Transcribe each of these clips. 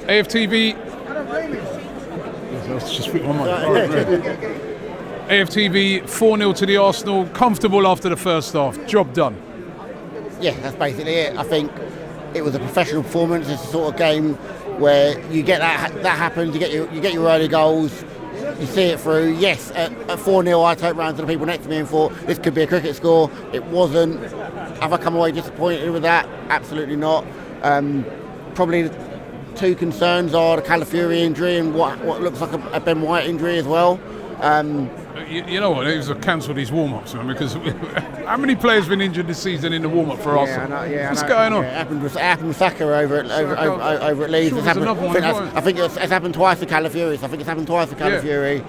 AFTV. Let's just put one more. AFTV 4-0 to the Arsenal. Comfortable after the first half. Job done. Yeah, that's basically it. I think it was a professional performance. It's the sort of game where you get that happens. You get your early goals. You see it through. Yes, at 4-0, I turned around to the people next to me and thought this could be a cricket score. It wasn't. Have I come away disappointed with that? Absolutely not. Probably the two concerns are the Calafiori injury and what looks like a Ben White injury as well. You know what? He was cancelled his warm-ups, man, because how many players have been injured this season in the warm-up for Arsenal? What's going on? Yeah, it happened with Saka over at Leeds. Sure, I think it's happened twice with Calafiori. So I think it's happened twice with Calafiori.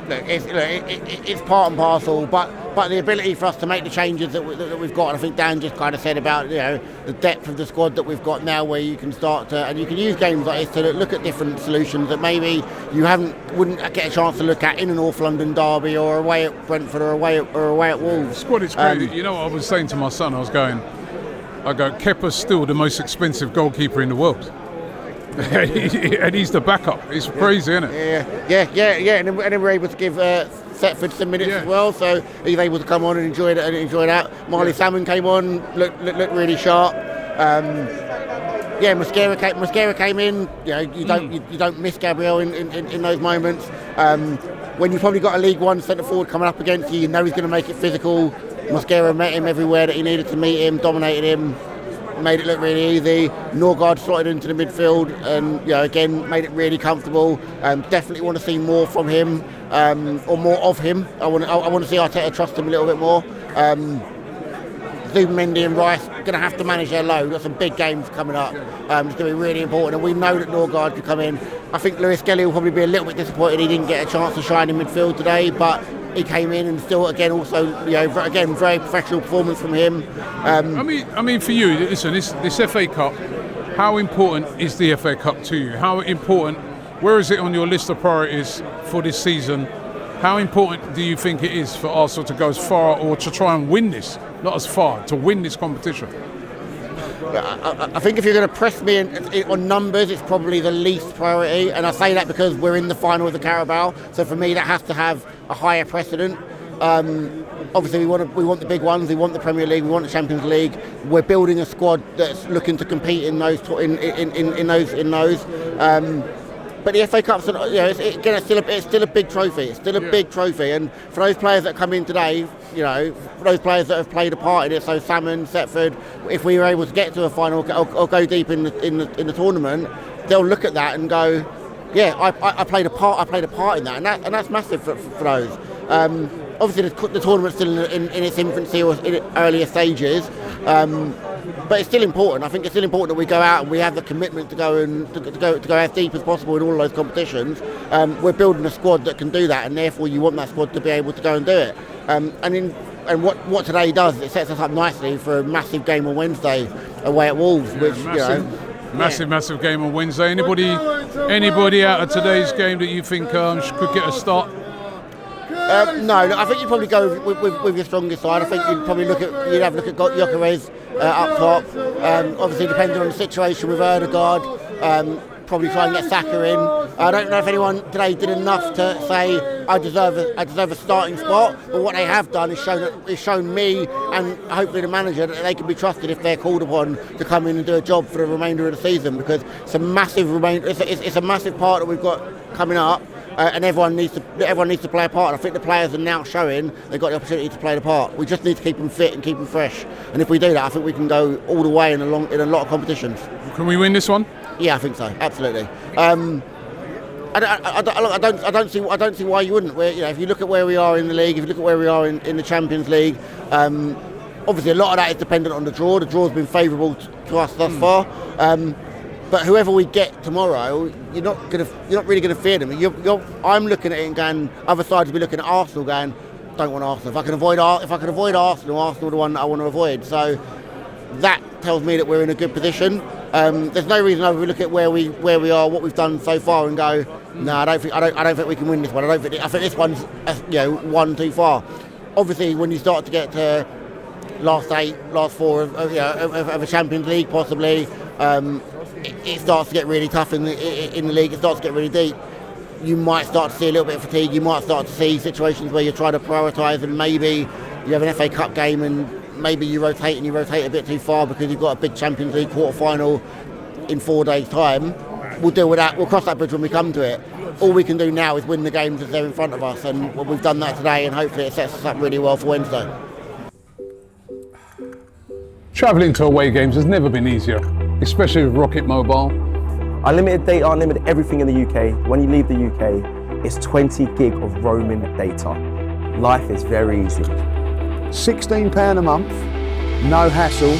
It's part and parcel, but the ability for us to make the changes that we've got, and I think Dan just kind of said about the depth of the squad that we've got now, where you can start to, and you can use games like this to look at different solutions that maybe you wouldn't get a chance to look at in a North London derby or away at Brentford or away at Wolves. Squad is great. You know what I was saying to my son? I go, Kepa's still the most expensive goalkeeper in the world. And he's the backup. It's crazy, isn't it? Yeah. And then we're able to give Setford some minutes as well, so he's able to come on and enjoy that. Marley Salmon came on, looked really sharp. Mosquera came in. You don't miss Gabriel in those moments. When you've probably got a League One centre forward coming up against you, you know he's going to make it physical. Mosquera met him everywhere that he needed to meet him, dominated him. Made it look really easy. Norgard slotted into the midfield and again made it really comfortable. Definitely want to see more from him or more of him. I want to see Arteta trust him a little bit more. Zubimendi and Rice going to have to manage their load. Got some big games coming up. It's going to be really important, and we know that Norgard could come in. I think Lewis Skelly will probably be a little bit disappointed he didn't get a chance to shine in midfield today, but he came in and still very professional performance from him. I mean, for you, listen, this FA Cup. How important is the FA Cup to you? How important? Where is it on your list of priorities for this season? How important do you think it is for Arsenal to go as far or to try and win this? Not as far, to win this competition. I think if you're going to press me on numbers, it's probably the least priority, and I say that because we're in the final of the Carabao, so for me that has to have a higher precedent. Obviously we want the big ones, we want the Premier League, we want the Champions League. We're building a squad that's looking to compete in those. But the FA Cup's, it's still a big trophy. It's still a big trophy, and for those players that come in today, for those players that have played a part in it, so Salmon, Setford, if we were able to get to a final or go deep in the tournament, they'll look at that and go, yeah, I played a part. I played a part in that, and that's massive for those. Obviously, the tournament's still in its infancy or in earlier stages. But it's still important. I think it's still important that we go out and we have the commitment to go as deep as possible in all of those competitions. We're building a squad that can do that, and therefore you want that squad to be able to go and do it. And what today does, it sets us up nicely for a massive game on Wednesday away at Wolves, which massive game on Wednesday. Anybody out of today's game that you think could get a start? No, I think you'd probably go with your strongest side. I think you'd have a look at Gyökeres up top. Obviously, depending on the situation with Ødegaard, probably try and get Saka in. I don't know if anyone today did enough to say I deserve a starting spot, but what they have done is shown me and hopefully the manager that they can be trusted if they're called upon to come in and do a job for the remainder of the season, because it's a massive it's a massive part that we've got coming up. And everyone needs to play a part. I think the players are now showing they've got the opportunity to play the part. We just need to keep them fit and keep them fresh. And if we do that, I think we can go all the way in a lot of competitions. Can we win this one? Yeah, I think so. Absolutely. I don't see why you wouldn't. If you look at where we are in the league, if you look at where we are in the Champions League, obviously a lot of that is dependent on the draw. The draw's been favourable to us thus far. But whoever we get tomorrow, you're not really going to fear them. I'm looking at it and going, other sides will be looking at Arsenal going, don't want Arsenal. If I can avoid Arsenal are the one that I want to avoid. So that tells me that we're in a good position. There's no reason we look at where we are, what we've done so far, and go, no, I don't think we can win this one. I think this one's one too far. Obviously, when you start to get to last 4 of a Champions League, possibly. it starts to get really tough in the league. It starts to get really deep. You might start to see a little bit of fatigue. You might start to see situations where you're trying to prioritise, and maybe you have an FA Cup game and maybe you rotate a bit too far because you've got a big Champions League quarter-final in 4 days' time. We'll deal with that. We'll cross that bridge when we come to it. All we can do now is win the games as they're in front of us, and we've done that today, and hopefully it sets us up really well for Wednesday. Travelling to away games has never been easier, especially with Rocket Mobile. Unlimited data, unlimited everything in the UK. When you leave the UK, it's 20 gig of roaming data. Life is very easy. £16 a month, no hassle.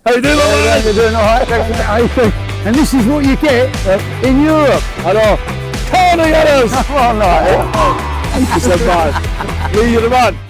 How you doing? How you doing? All right. And this is what you get in Europe. I know. Tony Adams! Come on, like. Thank you so much. You're the man.